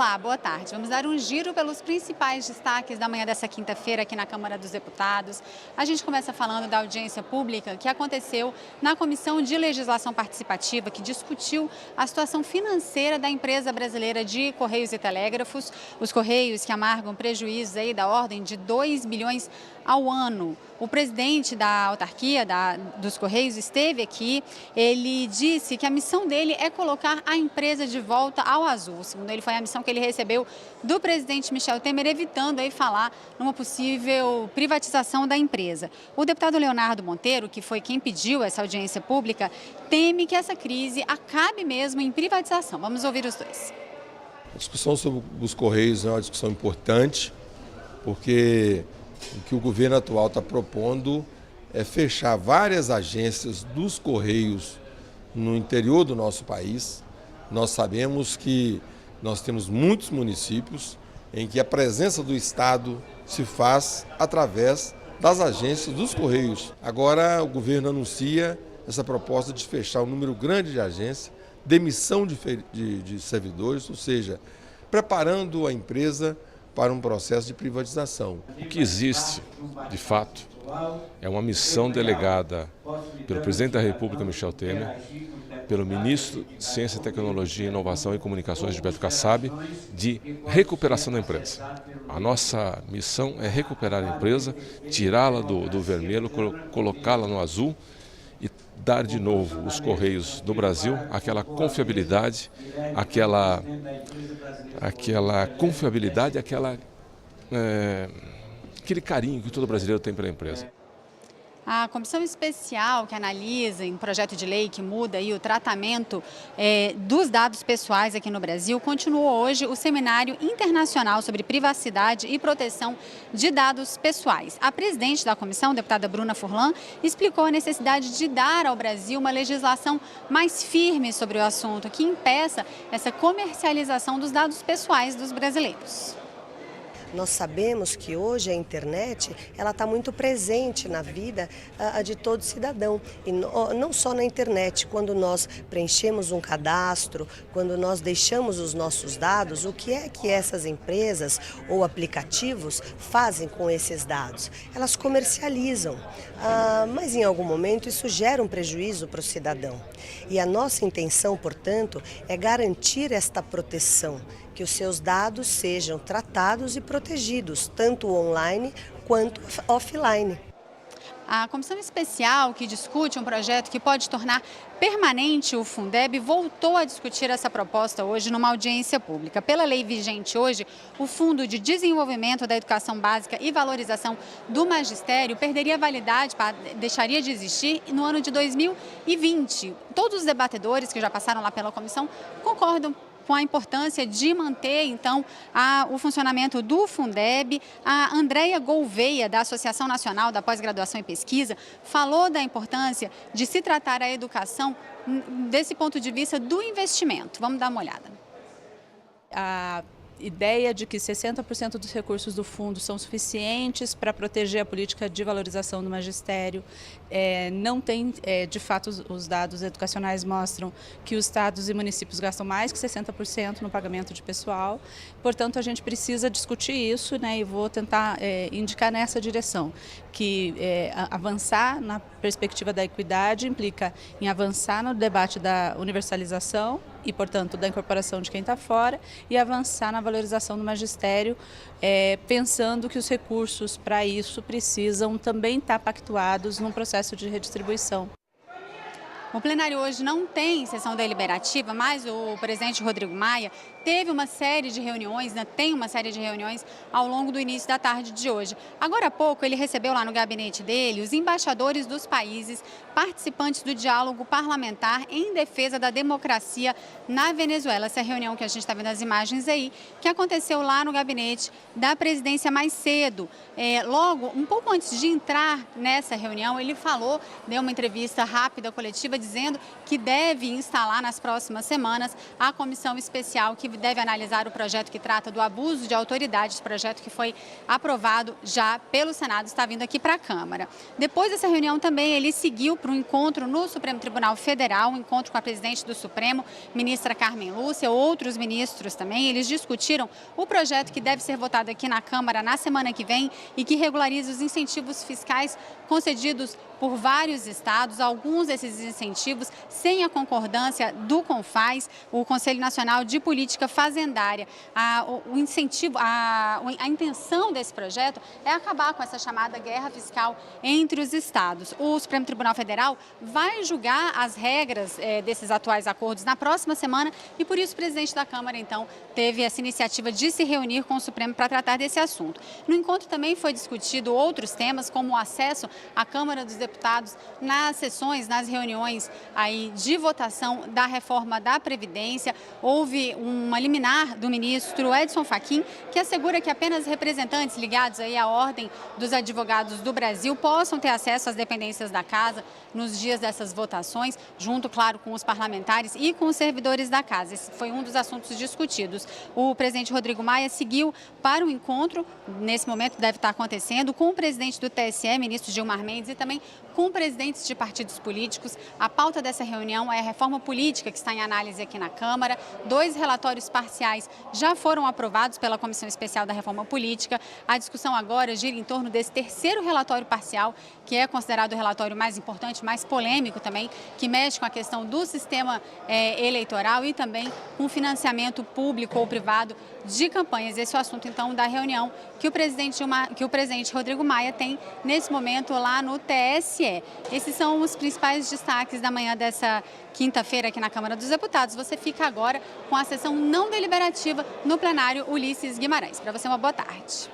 Olá, boa tarde. Vamos dar um giro pelos principais destaques da manhã dessa quinta-feira aqui na Câmara dos Deputados. A gente começa falando da audiência pública que aconteceu na Comissão de Legislação Participativa, que discutiu a situação financeira da empresa brasileira de Correios e Telégrafos, os Correios que amargam prejuízos aí da ordem de 2 bilhões ao ano. O presidente da autarquia dos Correios esteve aqui. Ele disse que a missão dele é colocar a empresa de volta ao azul. Segundo ele, foi a missão que ele recebeu do presidente Michel Temer, evitando aí falar numa possível privatização da empresa. O deputado Leonardo Monteiro, que foi quem pediu essa audiência pública, teme que essa crise acabe mesmo em privatização. Vamos ouvir os dois. A discussão sobre os Correios é uma discussão importante, porque o que o governo atual está propondo é fechar várias agências dos Correios no interior do nosso país. Nós sabemos que nós temos muitos municípios em que a presença do Estado se faz através das agências dos Correios. Agora o governo anuncia essa proposta de fechar um número grande de agências, demissão de servidores, ou seja, preparando a empresa para um processo de privatização. O que existe, de fato, é uma missão delegada pelo presidente da República, Michel Temer, pelo ministro de Ciência, Tecnologia, Inovação e Comunicações, Gilberto Kassab, de recuperação da empresa. A nossa missão é recuperar a empresa, tirá-la do vermelho, colocá-la no azul e dar de novo os Correios do Brasil aquela confiabilidade, aquele carinho que todo brasileiro tem pela empresa. A comissão especial que analisa um projeto de lei que muda aí o tratamento dos dados pessoais aqui no Brasil continuou hoje o seminário internacional sobre privacidade e proteção de dados pessoais. A presidente da comissão, a deputada Bruna Furlan, explicou a necessidade de dar ao Brasil uma legislação mais firme sobre o assunto, que impeça essa comercialização dos dados pessoais dos brasileiros. Nós sabemos que hoje a internet ela está muito presente na vida de todo cidadão. E não só na internet, quando nós preenchemos um cadastro, quando nós deixamos os nossos dados, o que é que essas empresas ou aplicativos fazem com esses dados? Elas comercializam, mas em algum momento isso gera um prejuízo para o cidadão. E a nossa intenção, portanto, é garantir esta proteção, que os seus dados sejam tratados e protegidos, tanto online quanto offline. A comissão especial que discute um projeto que pode tornar permanente o Fundeb voltou a discutir essa proposta hoje numa audiência pública. Pela lei vigente hoje, o Fundo de Desenvolvimento da Educação Básica e Valorização do Magistério perderia validade, deixaria de existir no ano de 2020. Todos os debatedores que já passaram lá pela comissão concordam com a importância de manter, então, o funcionamento do Fundeb. A Andréia Gouveia, da Associação Nacional da Pós-Graduação e Pesquisa, falou da importância de se tratar a educação desse ponto de vista do investimento. Vamos dar uma olhada. A ideia de que 60% dos recursos do fundo são suficientes para proteger a política de valorização do magistério. Não tem, de fato, os dados educacionais mostram que os estados e municípios gastam mais que 60% no pagamento de pessoal. Portanto, a gente precisa discutir isso, né, e vou tentar indicar nessa direção, que avançar na perspectiva da equidade implica em avançar no debate da universalização e, portanto, da incorporação de quem está fora, e avançar na valorização do magistério, pensando que os recursos para isso precisam também estar pactuados num processo de redistribuição. O plenário hoje não tem sessão deliberativa, mas o presidente Rodrigo Maia teve uma série de reuniões, tem uma série de reuniões ao longo do início da tarde de hoje. Agora há pouco ele recebeu lá no gabinete dele os embaixadores dos países participantes do diálogo parlamentar em defesa da democracia na Venezuela. Essa reunião que a gente está vendo as imagens aí, que aconteceu lá no gabinete da presidência mais cedo. Logo, um pouco antes de entrar nessa reunião, ele falou, deu uma entrevista rápida, coletiva, dizendo que deve instalar nas próximas semanas a comissão especial que deve analisar o projeto que trata do abuso de autoridade, esse projeto que foi aprovado já pelo Senado, está vindo aqui para a Câmara. Depois dessa reunião também ele seguiu para um encontro no Supremo Tribunal Federal, um encontro com a presidente do Supremo, ministra Carmen Lúcia, outros ministros também. Eles discutiram o projeto que deve ser votado aqui na Câmara na semana que vem e que regulariza os incentivos fiscais concedidos por vários estados, alguns desses incentivos sem a concordância do CONFAZ, o Conselho Nacional de Política Fazendária. A intenção desse projeto é acabar com essa chamada guerra fiscal entre os estados. O Supremo Tribunal Federal vai julgar as regras desses atuais acordos na próxima semana e por isso o presidente da Câmara, então, teve essa iniciativa de se reunir com o Supremo para tratar desse assunto. No encontro também foi discutido outros temas, como o acesso à Câmara dos Deputados nas sessões, nas reuniões aí de votação da reforma da Previdência. Houve uma liminar do ministro Edson Fachin que assegura que apenas representantes ligados aí à Ordem dos Advogados do Brasil possam ter acesso às dependências da Casa nos dias dessas votações, junto, claro, com os parlamentares e com os servidores da Casa. Esse foi um dos assuntos discutidos. O presidente Rodrigo Maia seguiu para o encontro, nesse momento deve estar acontecendo, com o presidente do TSE, ministro Gilmar Mendes, e também com presidentes de partidos políticos. A pauta dessa reunião é a reforma política que está em análise aqui na Câmara. 2 relatórios parciais já foram aprovados pela Comissão Especial da Reforma Política. A discussão agora gira em torno desse terceiro relatório parcial, que é considerado o relatório mais importante, mais polêmico também, que mexe com a questão do sistema eleitoral e também com financiamento público ou privado de campanhas. Esse é o assunto, então, da reunião que o presidente Rodrigo Maia tem nesse momento lá no TSE. Esses são os principais destaques da manhã dessa quinta-feira aqui na Câmara dos Deputados. Você fica agora com a sessão não deliberativa no plenário Ulisses Guimarães. Para você, uma boa tarde.